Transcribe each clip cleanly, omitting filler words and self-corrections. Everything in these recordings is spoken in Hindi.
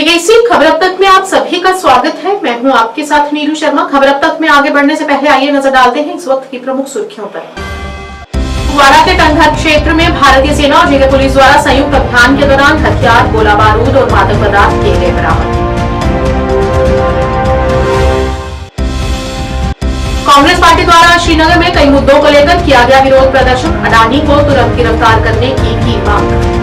केकेसी खबर अब तक में आप सभी का स्वागत है। मैं हूं आपके साथ नीलू शर्मा। खबर अब तक में आगे बढ़ने से पहले आइए नजर डालते हैं इस वक्त की प्रमुख सुर्खियों पर। कुपवाड़ा के टंगधर क्षेत्र में भारतीय सेना और जेके पुलिस द्वारा संयुक्त अभियान के दौरान हथियार, गोला बारूद और मादक पदार्थ किए गए बरामद। कांग्रेस पार्टी द्वारा श्रीनगर में कई मुद्दों को लेकर किया गया विरोध प्रदर्शन। अडानी को तुरंत गिरफ्तार करने की मांग।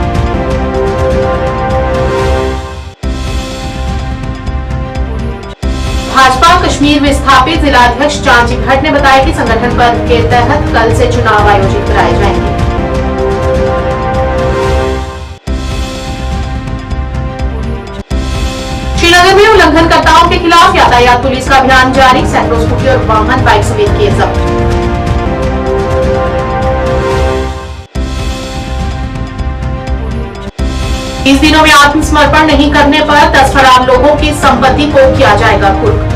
भाजपा कश्मीर में स्थापित जिलाध्यक्ष चांची भट्ट ने बताया कि संगठन पद के तहत कल से चुनाव आयोजित कराए जाएंगे। श्रीनगर में उल्लंघनकर्ताओं के खिलाफ यातायात पुलिस का अभियान जारी। सैकड़ों स्कूटी और वाहन बाइक समेत किए जब्त। इस दिनों में आत्मसमर्पण नहीं करने पर 10 फरार लोगों की संपत्ति को किया जाएगा कुर्क।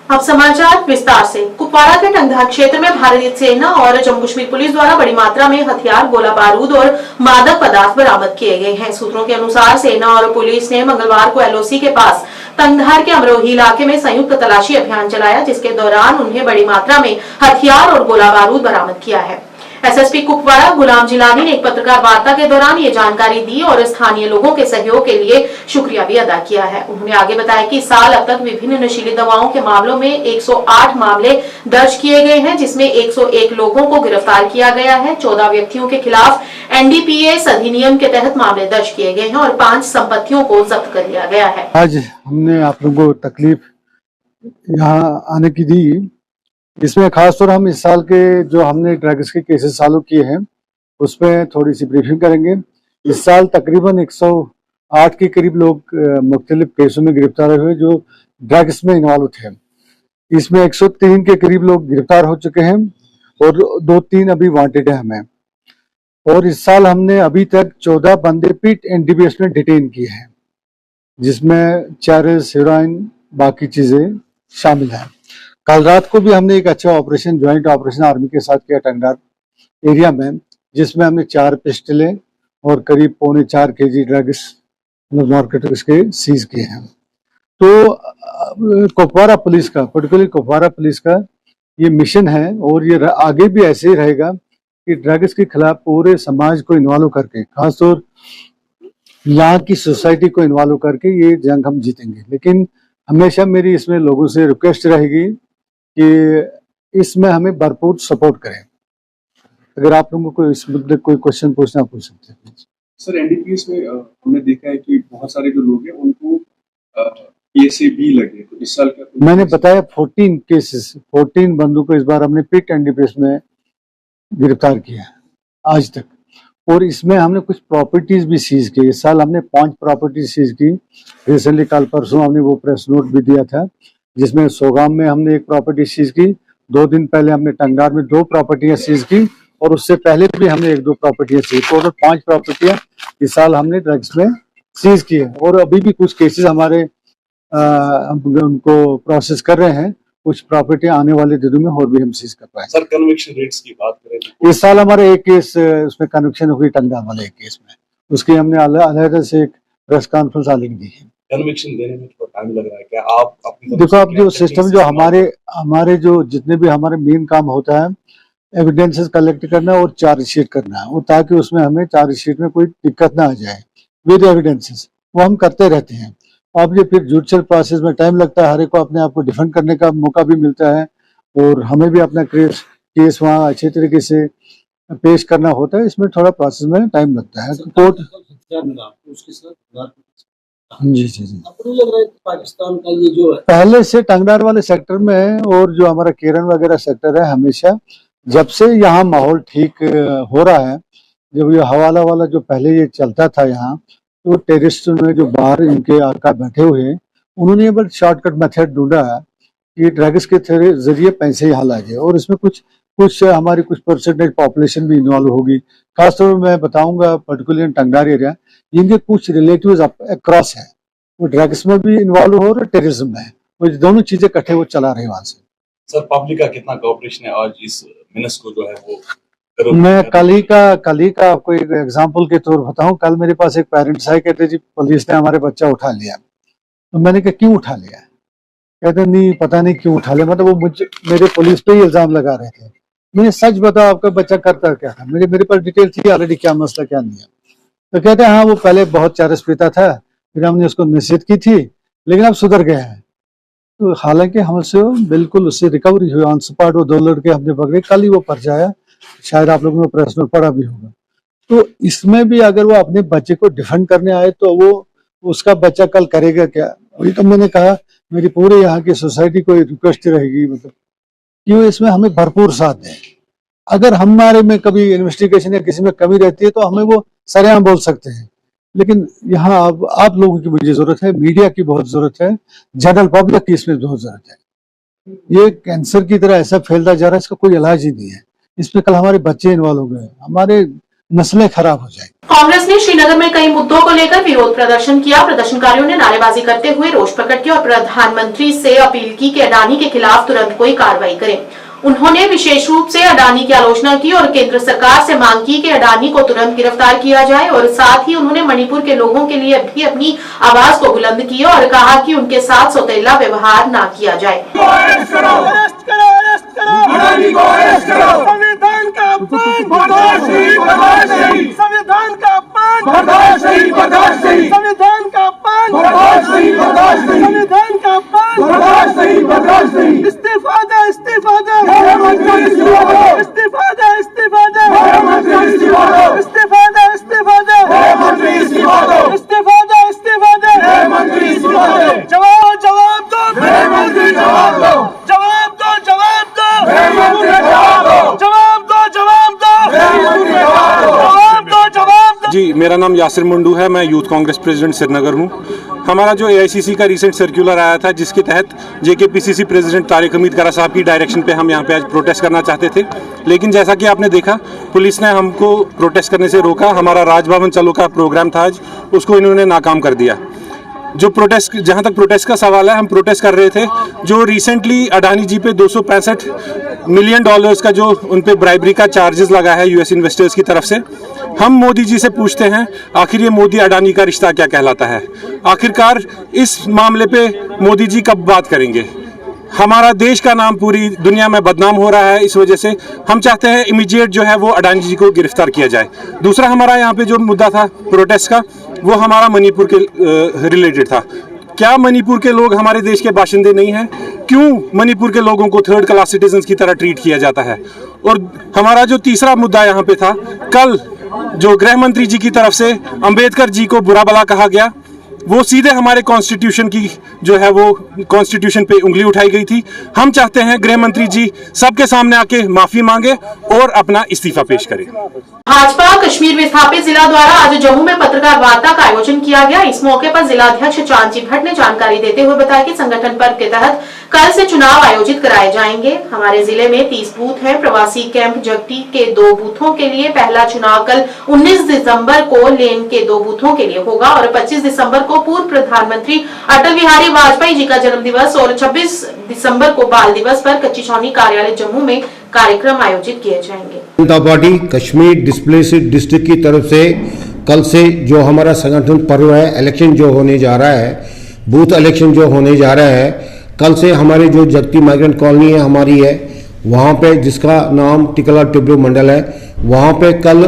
अब समाचार विस्तार से। कुपवाड़ा के टंगधर क्षेत्र में भारतीय सेना और जम्मू कश्मीर पुलिस द्वारा बड़ी मात्रा में हथियार, गोला बारूद और मादक पदार्थ बरामद किए गए हैं। सूत्रों के अनुसार सेना और पुलिस ने मंगलवार को एलओसी के पास टंगधर के अमरोही इलाके में संयुक्त तलाशी अभियान चलाया, जिसके दौरान उन्हें बड़ी मात्रा में हथियार और गोला बारूद बरामद किया है। एसएसपी कुपवाड़ा गुलाम जिलानी ने एक पत्रकार वार्ता के दौरान ये जानकारी दी और स्थानीय लोगों के सहयोग के लिए शुक्रिया भी अदा किया है। उन्होंने आगे बताया कि इस साल अब तक विभिन्न नशीली दवाओं के मामलों में 108 मामले दर्ज किए गए हैं, जिसमें 101 लोगों को गिरफ्तार किया गया है। 14 व्यक्तियों के खिलाफ एनडीपीएस अधिनियम के तहत मामले दर्ज किए गए हैं और 5 संपत्तियों को जब्त कर लिया गया है। आज हमने आप लोगों को तकलीफ यहाँ आने की दी, इसमें खासतौर हम इस साल के जो हमने ड्रग्स के केसेस चालू किए हैं उसमें थोड़ी सी ब्रीफिंग करेंगे। इस साल तकरीबन 108 के करीब लोग मुख्तलिफ केसों में गिरफ्तार हुए जो ड्रग्स में इन्वॉल्व थे। इसमें 103 के करीब लोग गिरफ्तार हो चुके हैं और 2-3 अभी वांटेड है हमें। और इस साल हमने अभी तक 14 बंदे पीट एनडीपीएस में डिटेन किए हैं, जिसमें चैरस, हेरोइन, बाकी चीजें शामिल हैं। कल रात को भी हमने एक अच्छा ऑपरेशन, ज्वाइंट ऑपरेशन आर्मी के साथ किया टंगधर एरिया में, जिसमें हमने 4 पिस्टलें और करीब 4.25 केजी ड्रग्स नारकोटिक्स के सीज किए हैं। तो कुपवाड़ा पुलिस का, पर्टिकुलरली कुपवाड़ा पुलिस का ये मिशन है और ये आगे भी ऐसे ही रहेगा कि ड्रग्स के खिलाफ पूरे समाज को इन्वॉल्व करके, खासतौर यहाँ की सोसाइटी को इन्वॉल्व करके ये जंग हम जीतेंगे। लेकिन हमेशा मेरी इसमें लोगों से रिक्वेस्ट रहेगी कि इसमें हमें भरपूर सपोर्ट करें। अगर आप लोगों को इस मुद्दे कोई क्वेश्चन पूछना पूछ सकते हैं। सर, एनडीपीएस में हमने देखा है कि बहुत सारे जो लोग हैं उनको केसे भी लगे, तो इस साल क्या मैंने बताया 14 केसेस, 14 बंदों को इस बार हमने पीट एनडीपीएस में गिरफ्तार किया आज तक। और इसमें हमने कुछ प्रॉपर्टीज भी सीज की। इस साल हमने 5 प्रॉपर्टीज सीज की। रिसेंटली कल परसों हमने वो प्रेस नोट भी दिया था, जिसमें सोगाम में हमने एक प्रॉपर्टी सीज की। 2 दिन पहले हमने टंगधार में 2 प्रॉपर्टियां सीज की और उससे पहले भी हमने 1-2 प्रॉपर्टियां सीज। टोटल 5 प्रॉपर्टियां इस साल हमने ड्रग्स में सीज की है। और अभी भी कुछ केसेस हमारे उनको प्रोसेस कर रहे हैं। कुछ प्रॉपर्टियां आने वाले दिनों में और भी हम सीज कर पाए। सर, कन्विक्शन रेट्स की बात करें तो इस साल हमारे एक केस उसमें कन्विक्शन हुई टंगधार वाले एक केस में, उसकी हमने अलग से एक प्रेस कॉन्फ्रेंस आलिंग दी है। कन्विक्शन देने में थोड़ा टाइम लग रहा है क्या? आप अपनी देखो, अब जो सिस्टम जो हमारे जो जितने भी हमारे मेन काम होता है, एविडेंसेस कलेक्ट करना और चार्जशीट करना, और ताकि उसमें हमें चार्जशीट में कोई दिक्कत ना आ जाए विद एविडेंसेस, वो हम करते रहते हैं। अब ये फिर जुडिशियल प्रोसेस में टाइम लगता है, हर एक को अपने आप को डिफेंड करने का मौका भी मिलता है और हमें भी अपना केस वहाँ अच्छे तरीके से पेश करना होता है। इसमें थोड़ा प्रोसेस में टाइम लगता है। कोर्ट जी आपको लग रहा है कि पाकिस्तान का ये जो है पहले से टंगधार वाले सेक्टर में है और जो हमारा केरन वगैरह सेक्टर है, हमेशा जब से यहाँ माहौल ठीक हो रहा है, जब ये हवाला वाला जो पहले ये चलता था यहाँ, तो टेररिस्ट में जो बाहर इनके आका बैठे हुए हैं, उन्होंने ये बस शॉर्टकट मेथड ढूंढा है कि ड्रग्स के जरिए पैसे यहाँ ला जाए। और इसमें कुछ हमारी कुछ परसेंटेज पॉपुलेशन भी इन्वॉल्व होगी। खासतौर पर मैं बताऊंगा पर्टिकुलर टंगधार एरिया, इनके कुछ रिलेटिव्स अक्रॉस है, वो ड्रग्स में भी इन्वॉल्व हो और टेररिज्म में है। वो दोनों चीजें इकट्ठे वो चला रहे वहां से। सर पब्लिक का कितना कोऑपरेशन है आज इस मिनस को जो है वो करो? मैं कल ही का आपको एक एग्जांपल के तौर बताऊं। कल मेरे पास एक पेरेंट्स आए, कहते जी पुलिस ने हमारे बच्चा उठा लिया। तो मैंने कहा क्यों उठा लिया? कहते नहीं पता नहीं क्यों उठा लिया, मतलब वो मेरे पुलिस पे ही इल्जाम लगा रहे थे। मैंने सच बताओ आपका बच्चा करता क्या था? मेरे पास डिटेल थी ऑलरेडी, क्या मसला क्या नहीं है। तो कहते हैं हाँ वो पहले बहुत चरस पीता था, फिर हमने उसको निश्चित की थी, लेकिन अब सुधर गया है। तो हालांकि हमसे बिल्कुल उससे रिकवरी हुई ऑन स्पॉट। वो 2 लड़के हमने पकड़े, कल ही वो पर्चा आया, शायद आप लोगों ने प्रेस में पढ़ा भी होगा। तो इसमें भी अगर वो अपने बच्चे को डिफेंड करने आए तो वो उसका बच्चा कल करेगा क्या? वही तो मैंने कहा, मेरी पूरे यहाँ की सोसाइटी को रिक्वेस्ट रहेगी, मतलब कि इसमें हमें भरपूर साथ दें। अगर हमारे में कभी इन्वेस्टिगेशन या किसी में कमी रहती है तो हमें वो सरेआम बोल सकते हैं, लेकिन यहाँ आप लोगों की मुझे जरूरत है, मीडिया की बहुत जरूरत है, जनरल पब्लिक की इसमें बहुत जरूरत है। ये कैंसर की तरह ऐसा फैलता जा रहा है, इसका कोई इलाज ही नहीं है। इसमें कल हमारे बच्चे इन्वॉल्व हो गए, हमारे नस्लें खराब हो जाएंगी। कांग्रेस ने श्रीनगर में कई मुद्दों को लेकर विरोध प्रदर्शन किया। प्रदर्शनकारियों ने नारेबाजी करते हुए रोष प्रकट किया और प्रधानमंत्री से अपील की कि अडानी के खिलाफ तुरंत कोई कार्रवाई करें। उन्होंने विशेष रूप से अडानी की आलोचना की और केंद्र सरकार से मांग की कि अडानी को तुरंत गिरफ्तार किया जाए। और साथ ही उन्होंने मणिपुर के लोगों के लिए भी अपनी आवाज को बुलंद किया और कहा कि उनके साथ सौतेला व्यवहार ना किया जाए। अडानी को अरेस्ट करो। संविधान का अपमान बर्दाश्त नहीं, बर्दाश्त नहीं। संविधान का अपमान बर्दाश्त नहीं, बर्दाश्त नहीं। संविधान का अपमान बर्दाश्त नहीं, बर्दाश्त नहीं। संविधान का अपमान बर्दाश्त नहीं, बर्दाश्त नहीं। इस्तीफा दो, इस्तीफा दो। मंत्री इस्तीफा दो। इस्तीफा दो, इस्तीफा दो। मंत्री इस्तीफा दो। इस्तीफा दो, इस्तीफा दो। मंत्री इस्तीफा दो। इस्तीफा दो, इस्तीफा दो। मंत्री इस्तीफा दो। जवाब जवाब दो। मंत्री जवाब दो। जवाब दो, जवाब दो। जी, मेरा नाम यासिर मुंडू है, मैं यूथ कांग्रेस प्रेसिडेंट श्रीनगर हूँ। हमारा जो एआईसीसी का रिसेंट सर्कुलर आया था, जिसके तहत जेकेपीसीसी प्रेसिडेंट तारिक हमीद कारा साहब की डायरेक्शन पे हम यहाँ पे आज प्रोटेस्ट करना चाहते थे, लेकिन जैसा कि आपने देखा पुलिस ने हमको प्रोटेस्ट करने से रोका। हमारा राजभवन चलो का प्रोग्राम था आज, उसको इन्होंने नाकाम कर दिया। जो प्रोटेस्ट, जहाँ तक प्रोटेस्ट का सवाल है, हम प्रोटेस्ट कर रहे थे जो रिसेंटली अडानी जी पे 265 मिलियन डॉलर्स का जो उन पे ब्राइबरी का चार्जेस लगा है यूएस इन्वेस्टर्स की तरफ से। हम मोदी जी से पूछते हैं आखिर ये मोदी अडानी का रिश्ता क्या कहलाता है? आखिरकार इस मामले पे मोदी जी कब बात करेंगे? हमारा देश का नाम पूरी दुनिया में बदनाम हो रहा है, इस वजह से हम चाहते हैं इमीडिएट जो है वो अडानी जी को गिरफ्तार किया जाए। दूसरा हमारा यहाँ पे जो मुद्दा था प्रोटेस्ट का, वो हमारा मणिपुर के रिलेटेड था। क्या मणिपुर के लोग हमारे देश के बाशिंदे नहीं हैं? क्यों मणिपुर के लोगों को थर्ड क्लास सिटीजन्स की तरह ट्रीट किया जाता है? और हमारा जो तीसरा मुद्दा यहाँ पे था, कल जो गृह मंत्री जी की तरफ से अंबेडकर जी को बुरा भला कहा गया, वो सीधे हमारे कॉन्स्टिट्यूशन की जो है वो कॉन्स्टिट्यूशन पे उंगली उठाई गई थी। हम चाहते हैं गृह मंत्री जी सबके सामने आके माफी मांगे और अपना इस्तीफा पेश करें। भाजपा कश्मीर विस्थापित जिला द्वारा आज जम्मू में पत्रकार वार्ता का आयोजन किया गया। इस मौके पर जिलाध्यक्ष चांदजी भट्ट ने जानकारी देते हुए बताया कि संगठन पर्व के तहत कल से चुनाव आयोजित कराए जाएंगे। हमारे जिले में 30 बूथ हैं। प्रवासी कैंप जगटी के 2 बूथों के लिए पहला चुनाव कल 19 दिसंबर को लेन के 2 बूथों के लिए होगा और 25 दिसंबर को पूर्व प्रधानमंत्री अटल बिहारी वाजपेयी जी का जन्म दिवस और 26 दिसंबर को बाल दिवस पर कच्ची छावनी कार्यालय जम्मू में कार्यक्रम आयोजित किए जाएंगे। जनता पार्टी कश्मीर डिस्प्लेस्ड डिस्ट्रिक्ट की तरफ से कल से जो हमारा संगठन पर्व है, इलेक्शन जो होने जा रहा है, बूथ इलेक्शन जो होने जा रहा है, कल से हमारे जो जगती माइग्रेंट कॉलोनी है हमारी है, वहाँ पे जिसका नाम टिकला टिब्रू मंडल है, वहाँ पे कल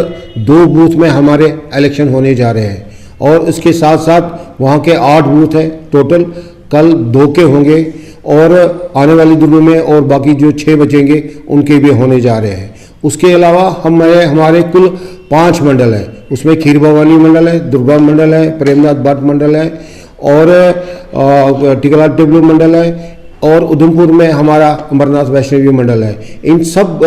2 बूथ में हमारे इलेक्शन होने जा रहे हैं और इसके साथ साथ वहाँ के 8 बूथ हैं टोटल, कल 2 के होंगे और आने वाले दिनों में और बाकी जो 6 बचेंगे उनके भी होने जा रहे हैं। उसके अलावा हमारे कुल 5 मंडल हैं, उसमें खीर भवानी मंडल है, दुर्गा मंडल है, प्रेमनाथ भट्ट मंडल है और टिकला टिब्रू मंडल है और उधमपुर में हमारा अमरनाथ वैष्णवी मंडल है। इन सब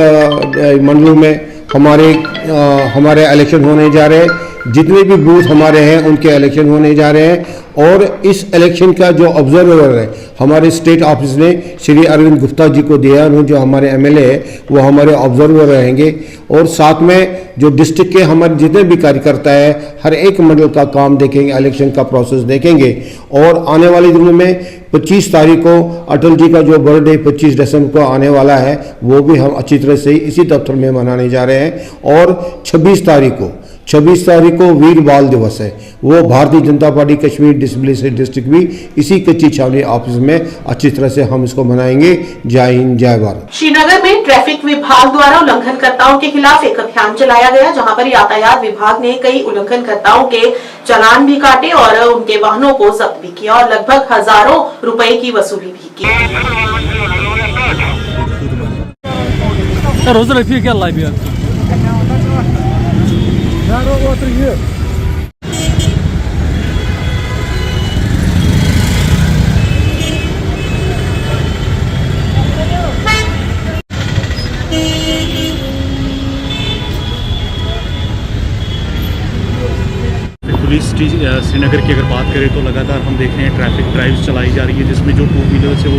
मंडलों में हमारे इलेक्शन होने जा रहे हैं। जितने भी बूथ हमारे हैं उनके इलेक्शन होने जा रहे हैं और इस इलेक्शन का जो ऑब्जर्वर है हमारे स्टेट ऑफिस ने श्री अरविंद गुप्ता जी को दिया है, जो हमारे एमएलए है वो हमारे ऑब्जर्वर रहेंगे। और साथ में जो डिस्ट्रिक्ट के हमारे जितने भी कार्यकर्ता है हर एक मंडल का काम देखेंगे, इलेक्शन का प्रोसेस देखेंगे। और आने वाले दिनों में 25 तारीख को अटल जी का जो बर्थडे 25 दिसंबर को आने वाला है वो भी हम अच्छी तरह से इसी दफ्तर में मनाने जा रहे हैं। और 26 तारीख को वीर बाल दिवस है, वो Bharatiya Janata party Kashmir displaced district भी इसी कच्ची छावनी ऑफिस में अच्छी तरह से हम इसको मनाएंगे। जय हिंद, जय भारत। श्रीनगर में ट्रैफिक विभाग द्वारा उल्लंघनकर्ताओं के खिलाफ एक अभियान चलाया गया, जहां पर यातायात विभाग ने कई उल्लंघनकर्ताओं के चालान भी काटे और उनके वाहनों को जब्त भी किया और लगभग हजारों रुपए की वसूली भी की। पुलिस श्रीनगर की अगर बात करें तो लगातार हम देख रहे हैं ट्रैफिक ड्राइव्स चलाई जा रही है जिसमें जो 2 व्हीलर्स है वो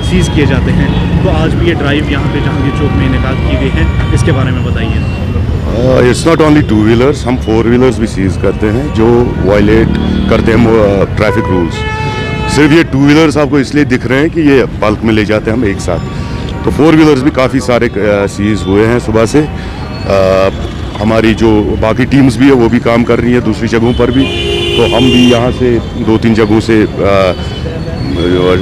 सीज़ किए जाते हैं। तो आज भी ये ड्राइव यहाँ पे जहांगीर चौक में इनेकाद की गई है, इसके बारे में बताइए। इट्स नॉट ओनली 2 व्हीलर्स, हम 4 व्हीलर्स भी सीज़ करते हैं जो वायलेट करते हैं ट्रैफिक रूल्स। सिर्फ ये 2 व्हीलर्स आपको इसलिए दिख रहे हैं कि ये बल्क में ले जाते हैं हम एक साथ, तो 4 व्हीलर्स भी काफ़ी सारे सीज़ हुए हैं सुबह से। हमारी जो बाकी टीम्स भी है वो भी काम कर रही है दूसरी जगहों पर भी, तो हम भी यहाँ से 2-3 जगहों से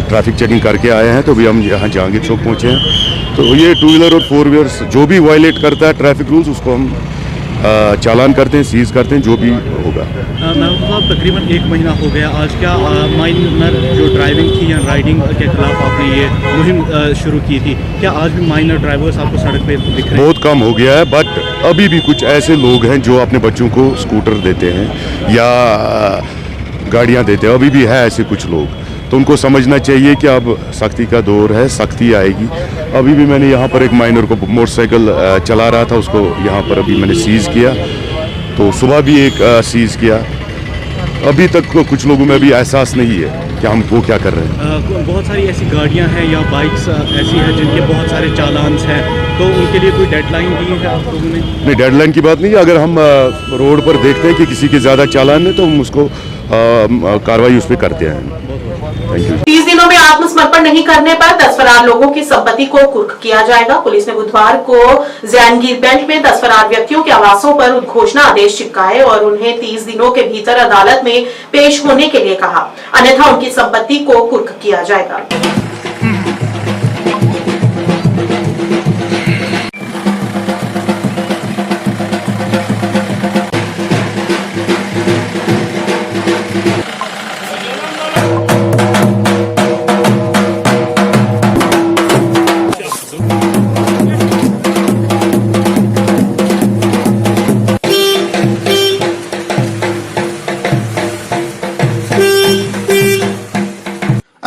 ट्रैफिक चेकिंग करके आए हैं, तो भी हम यहाँ जहांगीर चौक पहुँचे हैं। तो ये 2 व्हीलर और 4 व्हीलर्स जो भी वायलेट करता है ट्रैफिक रूल्स उसको हम चालान करते हैं, सीज करते हैं, जो भी होगा। महबूब साहब तकरीबन 1 महीना हो गया, आज क्या माइनर जो ड्राइविंग थी या राइडिंग के खिलाफ आपने ये मुहिम शुरू की थी, क्या आज भी माइनर ड्राइवर्स आपको सड़क पे दिख रहे हैं? बहुत कम हो गया है, बट अभी भी कुछ ऐसे लोग हैं जो अपने बच्चों को स्कूटर देते हैं या गाड़ियाँ देते हैं, अभी भी है ऐसे कुछ लोग। तो उनको समझना चाहिए कि अब सख्ती का दौर है, सख्ती आएगी। अभी भी मैंने यहाँ पर एक माइनर को मोटरसाइकिल चला रहा था, उसको यहाँ पर अभी मैंने सीज़ किया, तो सुबह भी एक सीज़ किया। अभी तक कुछ लोगों में भी एहसास नहीं है कि हम वो क्या कर रहे हैं। बहुत सारी ऐसी गाड़ियाँ हैं या बाइक्स ऐसी हैं जिनके बहुत सारे चालान्स हैं, तो उनके लिए कोई डेडलाइन दी है आप लोगों ने? नहीं, डेडलाइन की बात नहीं है। अगर हम रोड पर देखते हैं कि किसी के ज़्यादा चालान है तो हम उसको कार्रवाई उस पर करते हैं। 30 दिनों में आत्मसमर्पण नहीं करने पर 10 फरार लोगों की संपत्ति को कुर्क किया जाएगा। पुलिस ने बुधवार को जैनगीर बेल्ट में 10 फरार व्यक्तियों के आवासों पर उद्घोषणा आदेश चिपकाए और उन्हें 30 दिनों के भीतर अदालत में पेश होने के लिए कहा, अन्यथा उनकी संपत्ति को कुर्क किया जाएगा।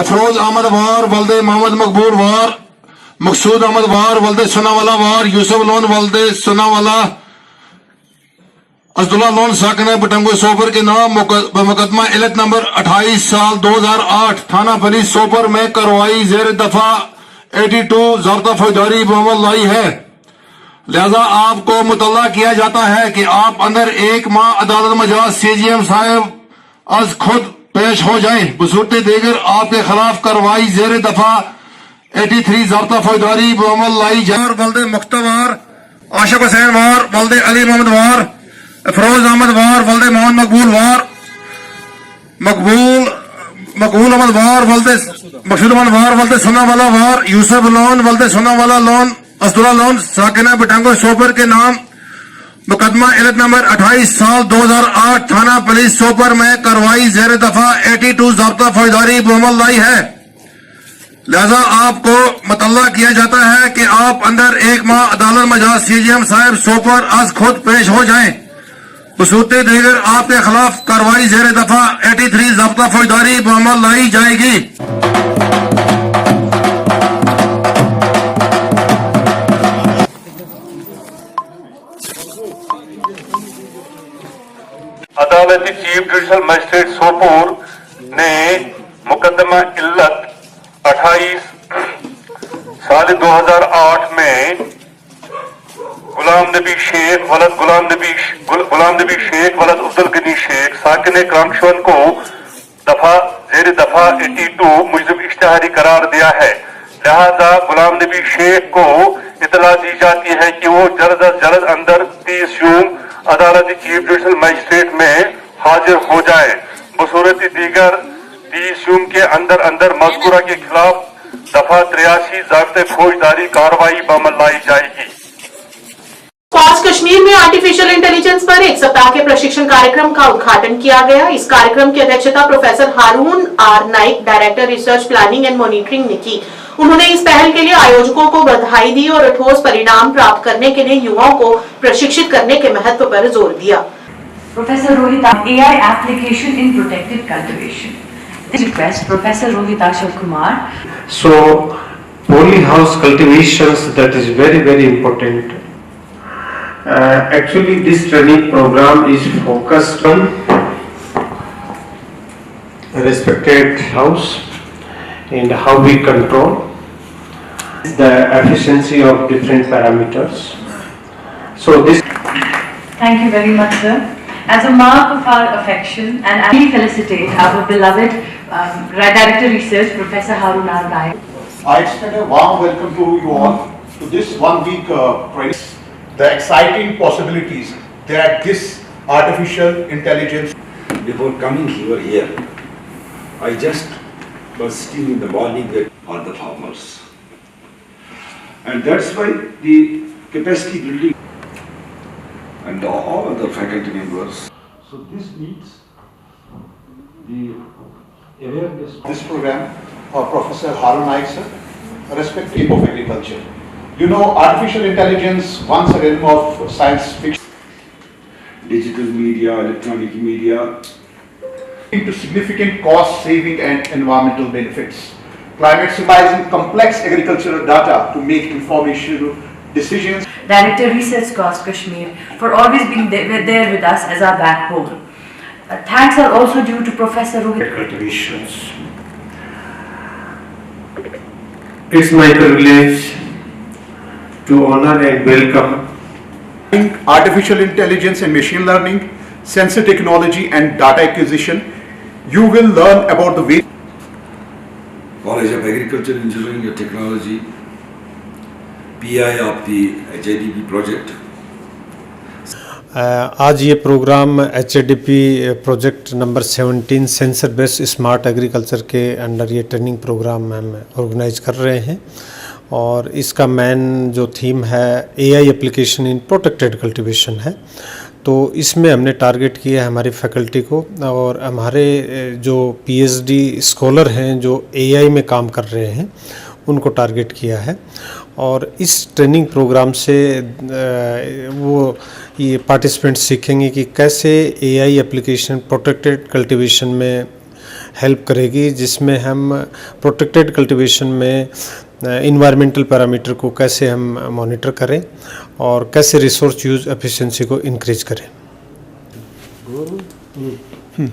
अफरोज अहमद वार वल्दे मोहम्मद मकबूल वार, मकसूद अहमद वार वल्दे सुनावाला वार, यूसुफ लोन वल्दे सुनावाला, अब्दुल्ला लोन साकन बटंगो सोपर के नाम मुकदमा इलत नंबर 28 साल 2008 थाना पुलिस सोपर में कार्रवाई जेर दफा 82 ज़ब्ता फौजदारी मुअम्मल लाई है। लिहाजा आपको मुतल्ला किया जाता है कि आप अंदर 1 माह अदालत मजाज CGM साहब आज खुद पेश हो जाए। बसूरत देगर आपके खिलाफ कार्रवाई जेर दफा 83 ज़ब्ता फौजदारी मुअम्मल लाई जाए। वल्दे मुख्तवार, आशिक हुसैन वार वल्दे अली मोहम्मद वार, अफरोज अहमद वार वल्दे मोहम्मद मकबूल वार, मकबूल अहमद वार वल्दे मकसूद अहमद वार वल्दे सुनावाला वार, यूसुफ लोन वल्दे सुनावाला लोन, अब्दुल्ला लोन साकिना बटंगो सोपर के नाम मुकदमा इलत नंबर 28 साल 2008 थाना पुलिस सोपर में कार्रवाई जेर दफा 82 ज़ब्ता फौजदारी मुअम्मल लाई है। लिहाजा आपको मुतल्ला किया जाता है कि आप अंदर 1 माह अदालत मजाज CGM साहब सोपर आज खुद पेश हो जाएं। बसूरत देगर आपके खिलाफ कार्रवाई जेर दफा 83 ज़ब्ता फौजदारी मुअम्मल लाई जाएगी। अदालती चीफ जुडिशल मजिस्ट्रेट सोपोर ने मुकदमा इल्लत 28 साल 2008 में गुलाम नबी शेख वलद अब्दुल गनी शेख साकिन क्रांकशन को जेर दफा 82 मुजब इश्तिहारी करार दिया है। लिहाजा गुलाम नबी शेख को इतला दी जाती है कि वो जल्द अज जल्द अंदर 30 जून अदालती चीफ जुडिशल मजिस्ट्रेट में हाजिर हो जाए। बसूरत दीगर 30 जून के अंदर मज़कूरा के खिलाफ दफा 83 ज़ाब्ते फौजदारी कार्रवाई बअमल लाई जाएगी। आज कश्मीर में आर्टिफिशियल इंटेलिजेंस पर एक सप्ताह के प्रशिक्षण कार्यक्रम का उद्घाटन किया गया। इस कार्यक्रम की अध्यक्षता professor Haroon R Naik, director research planning and monitoring ने की। उन्होंने इस पहल के लिए आयोजकों को बधाई दी और ठोस परिणाम प्राप्त करने के लिए युवाओं को प्रशिक्षित करने के महत्व पर जोर दिया। Professor Rohit, AI application in protected cultivation. Request Professor Rohit Ashok Kumar. So, polyhouse cultivations, that is very, very important. Actually, this training program is focused on respected house and how we control the efficiency of different parameters. So this. Thank you very much, sir. As a mark of our affection, and I felicitate our beloved Director Research, Professor Harun R. Naik. I extend a warm welcome to you all to this one-week training. The exciting possibilities that this artificial intelligence. Before coming here, I just was sitting in the morning for the farmers, and that's why the capacity building and all the faculty members. So this needs the awareness. This program, Professor Harun Naik sir, respective of agriculture. You know, artificial intelligence, once a realm of science fiction. Digital media, electronic media. Into significant cost saving and environmental benefits. Climate symbolizing complex agricultural data to make informational decisions. Director Research Cost Kashmir for always being there with us as our backbone. Thanks are also due to Professor Rohit. Cultivations. It's my privilege to honor and welcome artificial intelligence and machine learning, sensor technology and data acquisition. You will learn about the way. College of Agriculture, Engineering and Technology, PI of the HIDP project. आज ये programme HIDP project number 17 sensor based smart agriculture के अंडर ये ट्रेनिंग प्रोग्राम हम ऑर्गेनाइज कर रहे हैं और इसका मेन जो थीम है AI application in protected cultivation है। तो इसमें हमने टारगेट किया है हमारी फैकल्टी को और हमारे जो PhD स्कॉलर हैं जो AI में काम कर रहे हैं उनको टारगेट किया है और इस ट्रेनिंग प्रोग्राम से वो ये पार्टिसिपेंट्स सीखेंगे कि कैसे AI एप्लीकेशन प्रोटेक्टेड कल्टीवेशन में हेल्प करेगी, जिसमें हम प्रोटेक्टेड कल्टीवेशन में इन्वायरमेंटल पैरामीटर को कैसे हम मॉनिटर करें और कैसे रिसोर्स यूज एफिशिएंसी को इंक्रीज करें।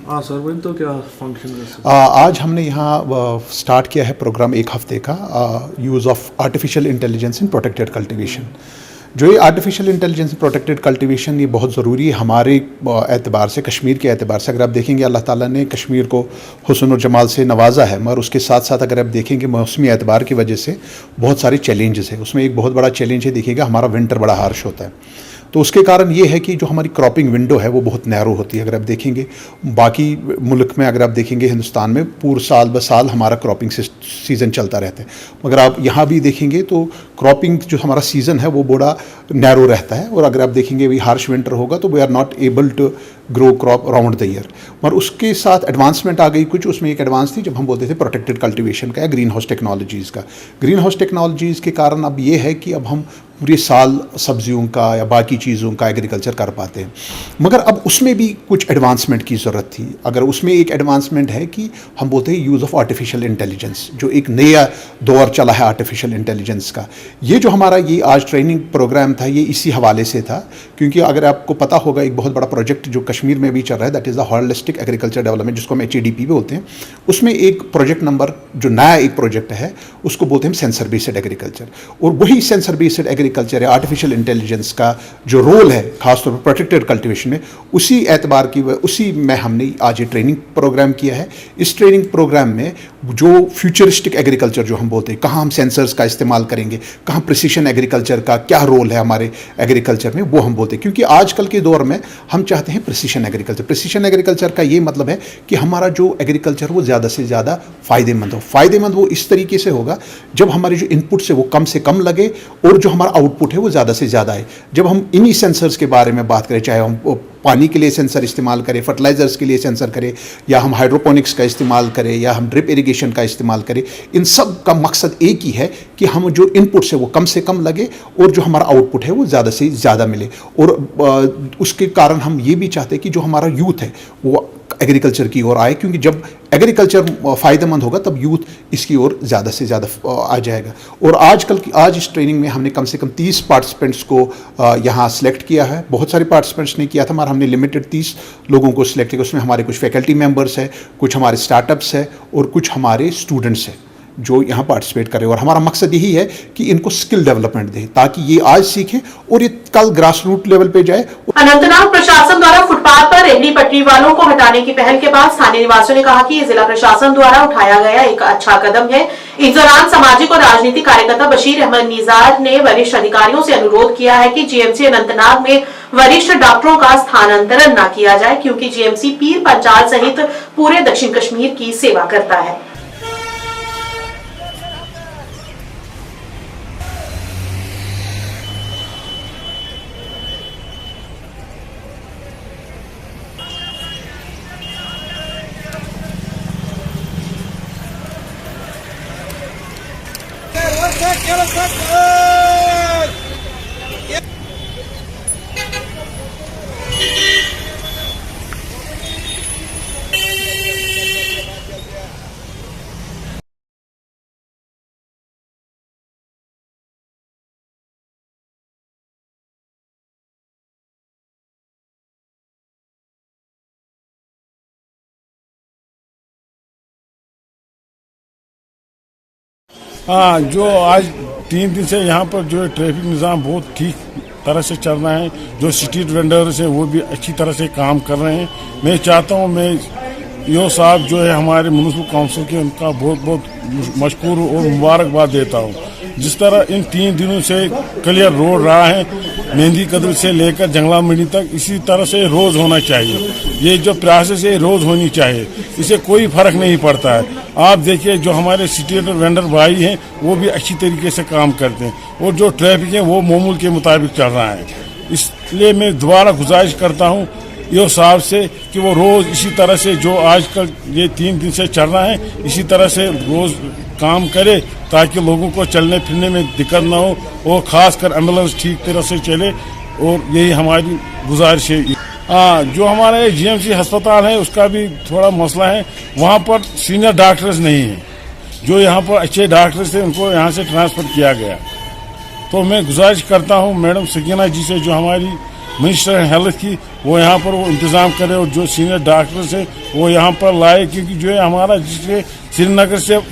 हाँ सर, वही तो क्या फंक्शन आज हमने यहाँ स्टार्ट किया है प्रोग्राम एक हफ्ते का use of artificial intelligence in protected cultivation. जो ये आर्टिफिशियल इंटेलिजेंस प्रोटेक्टेड कल्टीवेशन ये बहुत ज़रूरी है हमारे एतबार से, कश्मीर के एतबार से। अगर आप देखेंगे अल्लाह ताला ने कश्मीर को हुस्न और जमाल से नवाजा है, मगर उसके साथ साथ अगर आप देखेंगे मौसमी एतबार की वजह से बहुत सारे चैलेंजेस है। उसमें एक बहुत बड़ा चैलेंज है, देखिएगा हमारा विंटर बड़ा हार्श होता है, तो उसके कारण ये है कि जो हमारी क्रॉपिंग विंडो है वो बहुत नैरो होती है। अगर आप देखेंगे बाकी मुल्क में, अगर आप देखेंगे हिंदुस्तान में पूरा साल ब साल हमारा क्रॉपिंग सीज़न चलता रहता है, मगर आप यहाँ भी देखेंगे तो क्रॉपिंग जो हमारा सीज़न है वो बड़ा नैरो रहता है। और अगर आप देखेंगे भी हार्श विंटर होगा तो we are not able to grow crop around the year. मगर उसके साथ एडवांसमेंट आ गई कुछ, उसमें एक एडवांस थी जब हम बोलते थे प्रोटेक्टेड कल्टीवेशन का या ग्रीन हाउस टेक्नोलॉजीज़ का। ग्रीन हाउस टेक्नोलॉजीज़ के कारण अब ये है कि अब हम पूरे साल सब्जियों का या बाकी चीज़ों का एग्रीकल्चर कर पाते हैं, मगर अब उसमें भी कुछ एडवांसमेंट की ज़रूरत थी। अगर उसमें एक एडवांसमेंट है कि हम बोलते हैं यूज़ ऑफ आर्टिफिशियल इंटेलिजेंस, जो एक नया दौर चला है आर्टिफिशियल इंटेलिजेंस का। ये जो हमारा ये आज ट्रेनिंग प्रोग्राम था ये इसी हवाले से था, क्योंकि अगर आपको पता होगा एक बहुत बड़ा प्रोजेक्ट जो कश्मीर में भी चल रहा है, that is the holistic agriculture development, जिसको हम HADP बोलते हैं। उसमें एक प्रोजेक्ट नंबर जो नया एक प्रोजेक्ट है उसको बोलते हैं सेंसर बेस्ड एग्रीकल्चर। और वही सेंसर बेस्ड एग्रीकल्चर या आर्टिफिशियल इंटेलिजेंस का जो रोल है खासतौर पर प्रोटेक्टेड कल्टिवेशन में, उसी एतबार की उसी में हमने आज ये ट्रेनिंग प्रोग्राम किया है। इस ट्रेनिंग प्रोग्राम में जो फ्यूचरिस्टिक एग्रीकल्चर जो हम बोलते हैं, कहाँ हम सेंसर्स का इस्तेमाल करेंगे, कहाँ प्रिसिशन एग्रीकल्चर का क्या रोल है हमारे एग्रीकल्चर में, वो हम बोलते हैं। क्योंकि आजकल के दौर में हम चाहते हैं प्रिसिशन एग्रीकल्चर। प्रिसिशन एग्रीकल्चर का ये मतलब है कि हमारा जो एग्रीकल्चर वो ज़्यादा से ज़्यादा फ़ायदेमंद हो। फ़ायदेमंद वो इस तरीके से होगा जब हमारे जो इनपुट है वो कम से कम लगे और जो हमारा आउटपुट है वो ज़्यादा से ज़्यादा आए। जब हम इन्हीं सेंसर्स के बारे में बात करें, चाहे हम पानी के लिए सेंसर इस्तेमाल करें, फर्टिलाइजर्स के लिए सेंसर करें, या हम हाइड्रोपोनिक्स का इस्तेमाल करें, या हम ड्रिप इरिगेशन का इस्तेमाल करें, इन सब का मकसद एक ही है कि हम जो इनपुट्स है वो कम से कम लगे और जो हमारा आउटपुट है वो ज़्यादा से ज़्यादा मिले। और उसके कारण हम ये भी चाहते हैं कि जो हमारा यूथ है वो एग्रीकल्चर की ओर आए, क्योंकि जब एग्रीकल्चर फ़ायदेमंद होगा तब यूथ इसकी ओर ज़्यादा से ज़्यादा आ जाएगा। और आज इस ट्रेनिंग में हमने कम से कम 30 पार्टिसिपेंट्स को यहाँ सेलेक्ट किया है। बहुत सारे पार्टिसिपेंट्स ने किया था, मगर हमने लिमिटेड 30 लोगों को सिलेक्ट किया। उसमें हमारे कुछ फैकल्टी मेंबर्स हैं, कुछ हमारे स्टार्टअप्स हैं और कुछ हमारे स्टूडेंट्स हैं जो यहाँ पार्टिसिपेट करें। और हमारा मकसद यही है कि इनको स्किल डेवलपमेंट दें ताकि ये आज सीखें और ये कल ग्रास रूट लेवल पे जाए। अनंतनाग प्रशासन द्वारा फुटपाथ पर रेहड़ी पटरी वालों को हटाने की पहल के बाद स्थानीय निवासियों ने कहा कि ये जिला प्रशासन द्वारा उठाया गया एक अच्छा कदम है। इस दौरान सामाजिक और राजनीतिक कार्यकर्ता बशीर अहमद निजार ने वरिष्ठ अधिकारियों से अनुरोध किया है कि GMC अनंतनाग में वरिष्ठ डॉक्टरों का स्थानांतरण न किया जाए, क्योंकि GMC पीर पंचाल सहित पूरे दक्षिण कश्मीर की सेवा करता है। हाँ, जो आज 3 दिन से यहाँ पर जो ट्रैफिक निज़ाम बहुत ठीक तरह से चल रहा है, जो स्ट्रीट वेंडर्स हैं वो भी अच्छी तरह से काम कर रहे हैं। मैं चाहता हूँ मैं यो साहब जो है हमारे म्यूनिसिपल काउंसिल के, उनका बहुत बहुत मशकूर और मुबारकबाद देता हूँ। जिस तरह इन 3 दिनों से क्लियर रोड रहा है मेहंदी कदर से लेकर जंगला मंडी तक, इसी तरह से रोज होना चाहिए। ये जो प्रोसेस है रोज होनी चाहिए, इससे कोई फर्क नहीं पड़ता है। आप देखिए जो हमारे स्ट्रीट वेंडर भाई हैं वो भी अच्छी तरीके से काम करते हैं और जो ट्रैफिक है वो मामूल के मुताबिक चल रहा है। इसलिए मैं दोबारा गुजारिश करता हूँ यो साहब से कि वो रोज़ इसी तरह से जो आजकल ये 3 दिन से चल रहा है इसी तरह से रोज़ काम करे ताकि लोगों को चलने फिरने में दिक्कत ना हो और ख़ासकर एम्बुलेंस ठीक तरह से चले, और यही हमारी गुजारिश है। हाँ, जो हमारा GMC अस्पताल है उसका भी थोड़ा मसला है, वहाँ पर सीनियर डॉक्टर्स नहीं हैं। जो यहाँ पर अच्छे डॉक्टर्स थे उनको यहाँ से ट्रांसफ़र किया गया। तो मैं गुजारिश करता हूँ मैडम सकीना जी से, जो हमारी मिनिस्टर है हेल्थ की, वो यहाँ पर वो इंतज़ाम करे और जो सीनियर डॉक्टर्स है वो यहाँ पर लाए, क्योंकि जो है हमारा डिस्ट्रिक्ट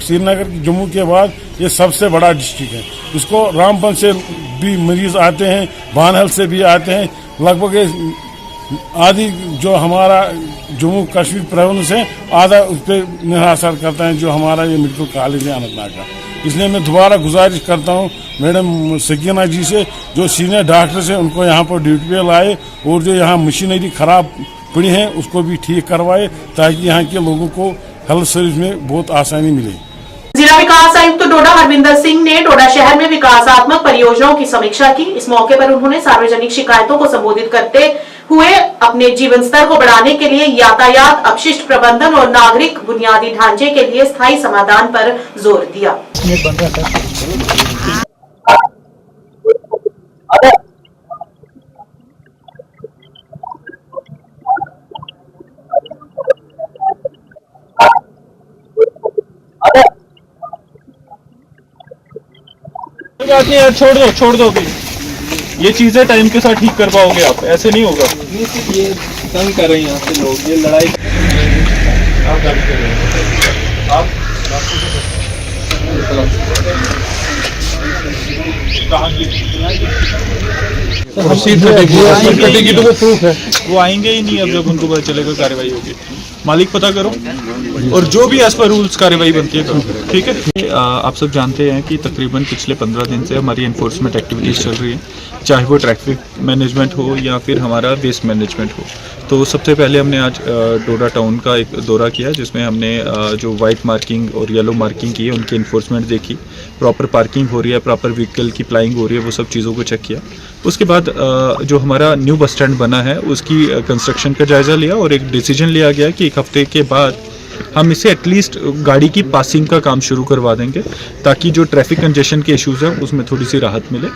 श्रीनगर की जम्मू के बाद ये सबसे बड़ा डिस्ट्रिक्ट है। इसको रामबन से भी मरीज़ आते हैं, बानहल से भी आते हैं, लगभग आदि जो हमारा जम्मू कश्मीर प्रोविंस है आधा उस पर निहार करता है जो हमारा ये मेडिकल कॉलेज है अनंतनाग का। इसलिए मैं दोबारा गुजारिश करता हूँ मैडम सकीना जी से, जो सीनियर डॉक्टर्स हैं उनको यहाँ पर ड्यूटी पे लाए और जो यहाँ मशीनरी खराब पड़ी है उसको भी ठीक करवाए ताकि यहाँ के लोगों को हेल्थ सर्विस में बहुत आसानी मिले। जिला विकास आयुक्त डोडा हरविंदर सिंह ने डोडा शहर में विकासात्मक परियोजनाओं की समीक्षा की। इस मौके पर उन्होंने सार्वजनिक शिकायतों को संबोधित करते हुए अपने जीवन स्तर को बढ़ाने के लिए यातायात, अपशिष्ट प्रबंधन और नागरिक बुनियादी ढांचे के लिए स्थायी समाधान पर जोर दिया। बात नहीं यार, छोड़ दो भी। ये चीजें टाइम के साथ ठीक कर पाओगे आप, ऐसे नहीं होगा। तंग कर रहे हैं यहाँ से लोग, ये लड़ाई आप गाड़ी कर रहे हैं आप कटेगी तो वो प्रूफ है, वो आएंगे ही नहीं अब जब उनको पता चलेगा कार्रवाई होगी। मालिक पता करो और जो भी एज पर रूल्स कार्रवाई बनती है करो, ठीक है। आप सब जानते हैं कि तकरीबन पिछले 15 दिन से हमारी एनफोर्समेंट एक्टिविटीज़ चल रही है, चाहे वो ट्रैफिक मैनेजमेंट हो या फिर हमारा वेस्ट मैनेजमेंट हो। तो सबसे पहले हमने आज डोडा टाउन का एक दौरा किया जिसमें हमने जो वाइट मार्किंग और येलो मार्किंग की है उनकी इन्फोर्समेंट देखी, प्रॉपर पार्किंग हो रही है, प्रॉपर व्हीकल की प्लाइंग हो रही है, वो सब चीज़ों को चेक किया। उसके बाद जो हमारा न्यू बस स्टैंड बना है उसकी कंस्ट्रक्शन का जायज़ा लिया और एक डिसीजन लिया गया कि एक हफ्ते के बाद हम इसे एटलीस्ट गाड़ी की पासिंग का काम शुरू करवा देंगे ताकि जो ट्रैफिक कंजेशन के इश्यूज हैं उसमें थोड़ी सी राहत मिले।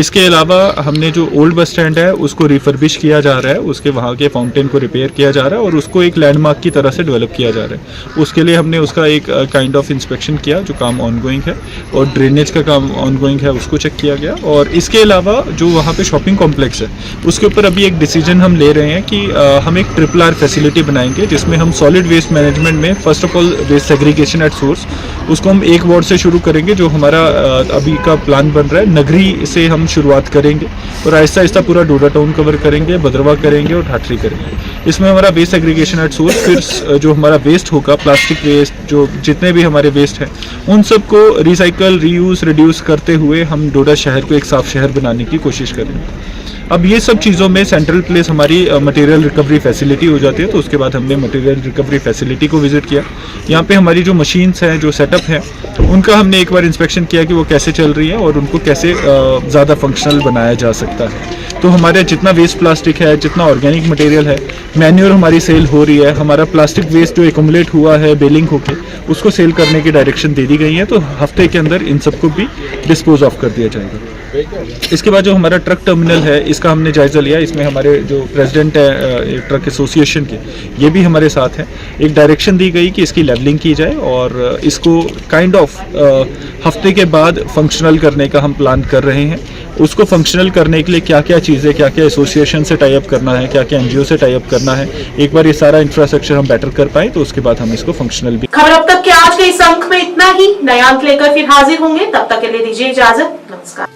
इसके अलावा हमने जो ओल्ड बस स्टैंड है उसको रिफर्बिश किया जा रहा है, उसके वहाँ के फाउंटेन को रिपेयर किया जा रहा है और उसको एक लैंडमार्क की तरह से डेवलप किया जा रहा है। उसके लिए हमने उसका एक काइंड ऑफ इंस्पेक्शन किया जो काम ऑनगोइंग है, और ड्रेनेज का काम ऑनगोइंग है उसको चेक किया गया। और इसके अलावा जो वहाँ पे शॉपिंग कॉम्प्लेक्स है उसके ऊपर अभी एक डिसीजन हम ले रहे हैं कि हम एक RRR फैसिलिटी बनाएंगे जिसमें हम सॉलिड वेस्ट मैनेजमेंट में first of all waste segregation at source उसको हम एक वार्ड से शुरू करेंगे। जो हमारा अभी का प्लान बन रहा है नगरी से हम शुरुआत करेंगे और आहिस्ता आहिस्ता पूरा डोडा टाउन कवर करेंगे, भद्रवा करेंगे और ठाठरी करेंगे। इसमें हमारा वेस्ट सेग्रीगेशन एट सोर्स, फिर जो हमारा वेस्ट होगा प्लास्टिक वेस्ट, जो जितने भी हमारे वेस्ट हैं उन सबको रिसाइकल, रीयूज, रिड्यूस करते हुए हम डोडा शहर को एक साफ शहर बनाने की कोशिश करेंगे। अब ये सब चीज़ों में सेंट्रल प्लेस हमारी मटेरियल रिकवरी फैसिलिटी हो जाती है। तो उसके बाद हमने मटेरियल रिकवरी फैसिलिटी को विजिट किया। यहाँ पे हमारी जो मशीन्स हैं, जो सेटअप है, उनका हमने एक बार इंस्पेक्शन किया कि वो कैसे चल रही है और उनको कैसे ज़्यादा फंक्शनल बनाया जा सकता है। तो हमारे जितना वेस्ट प्लास्टिक है, जितना ऑर्गेनिक मटेरियल है, मैन्योर हमारी सेल हो रही है। हमारा प्लास्टिक वेस्ट जो एकुमुलेट हुआ है बेलिंग होके उसको सेल करने की डायरेक्शन दे दी गई है। तो हफ्ते के अंदर इन सबको भी डिस्पोज ऑफ कर दिया जाएगा। इसके बाद जो हमारा ट्रक टर्मिनल है इसका हमने जायज़ा लिया। इसमें हमारे जो प्रेसिडेंट है ट्रक एसोसिएशन के, ये भी हमारे साथ हैं। एक डायरेक्शन दी गई कि इसकी लेवलिंग की जाए और इसको काइंड ऑफ हफ्ते के बाद फंक्शनल करने का हम प्लान कर रहे हैं। उसको फंक्शनल करने के लिए क्या क्या चीज़ें, क्या क्या एसोसिएशन से टाई अप करना है, क्या क्या NGO से टाई अप करना है, एक बार ये सारा इंफ्रास्ट्रक्चर हम बेटर कर पाए तो उसके बाद हम इसको फंक्शनल भी। खबर अब तक के आज के इस अंक में इतना ही। नया अंक लेकर फिर हाजिर होंगे, तब तक के लिए दीजिए इजाजत। नमस्कार।